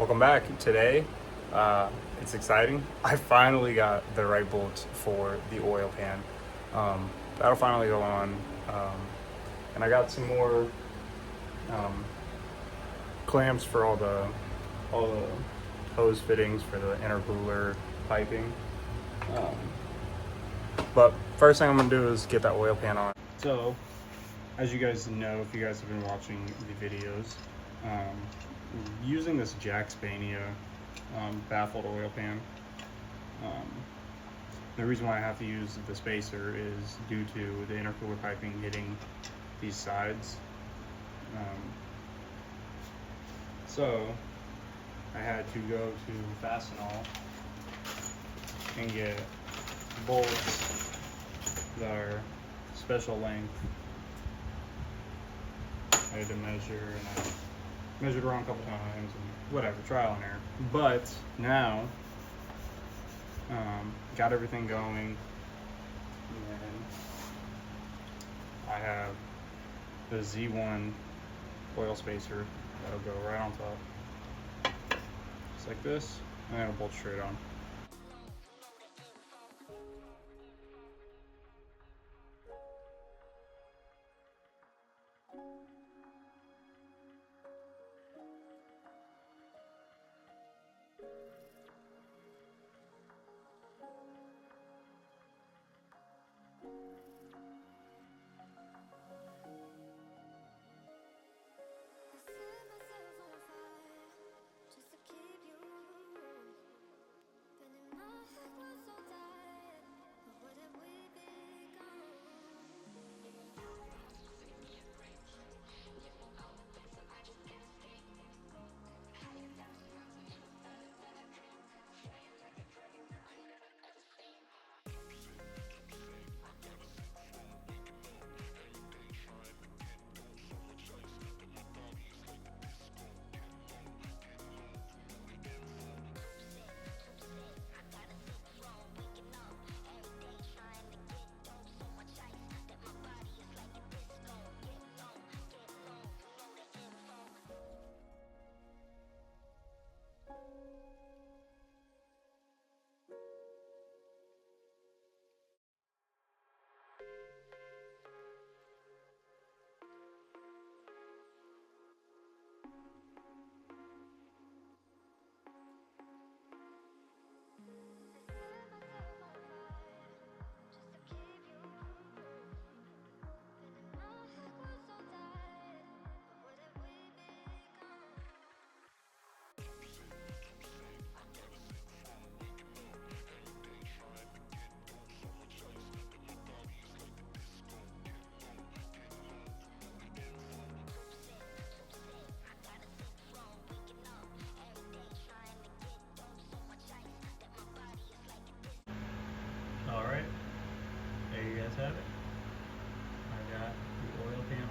Welcome back. Today, it's exciting. I finally got the right bolts for the oil pan. That'll finally go on, and I got some more um, clamps for all the hose fittings for the intercooler piping. Um, but first thing I'm gonna do is get that oil pan on. So, as you guys know, if you guys have been watching the videos, using this Jack Spania baffled oil pan. The reason why I have to use the spacer is due to the intercooler piping hitting these sides. So I had to go to Fastenal and get bolts that are special length. I had to measure, and I measured around a couple times, and whatever, trial and error. But now, got everything going, and I have the Z1 oil spacer that'll go right on top, just like this, and it'll bolt straight on. Alright, there you guys have it. I got the oil pan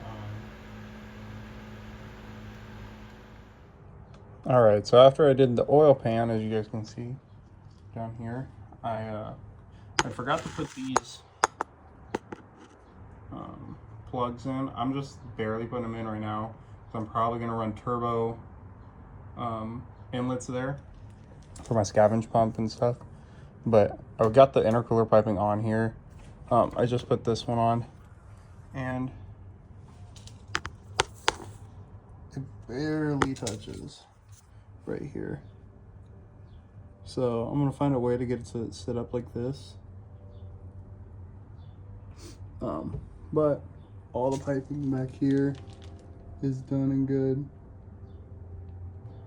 on. Alright, so after I did the oil pan, as you guys can see down here, I forgot to put these plugs in. I'm just barely putting them in right now, so I'm probably going to run turbo inlets there for my scavenge pump and stuff. But I've got the intercooler piping on here. I just put this one on, and it barely touches right here. So I'm gonna find a way to get it to sit up like this. But all the piping back here is done and good.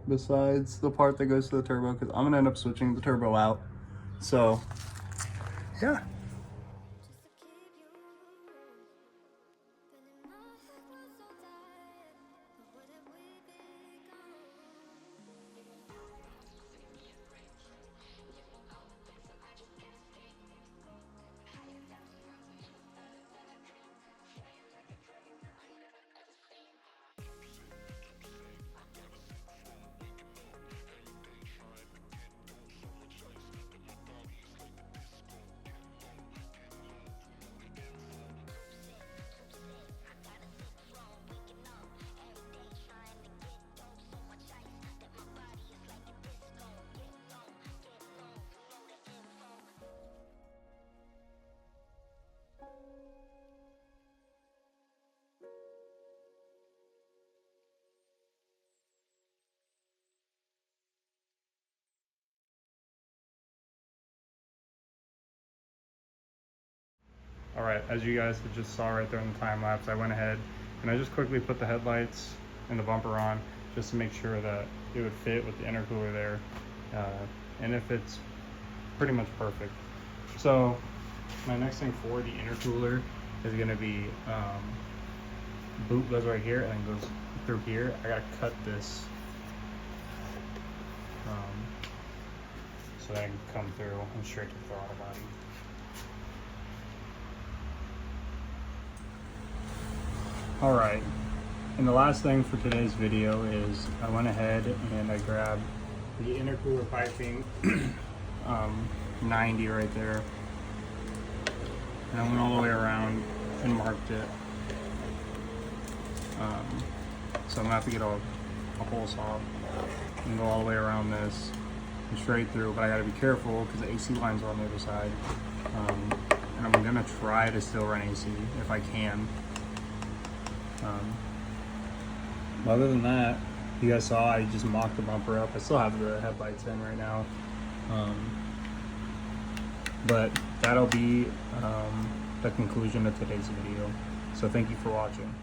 Besides the part that goes to the turbo, because I'm gonna end up switching the turbo out. So yeah. All right, as you guys just saw right there in the time lapse, I went ahead and I just quickly put the headlights and the bumper on just to make sure that it would fit with the intercooler there. And if it's pretty much perfect. So my next thing for the intercooler is gonna be, boot goes right here and then goes through here. I gotta cut this so that I can come through and straight to the throttle body. All right, and the last thing for today's video is I went ahead and I grabbed the intercooler piping 90 right there, and I went all the way around and marked it. So I'm gonna have to get a hole saw and go all the way around this and straight through, but I gotta be careful because the AC lines are on the other side. And I'm gonna try to still run AC if I can. Other than that, you guys saw I just mocked the bumper up. I still have the headlights in right now. But that'll be the conclusion of today's video. So thank you for watching.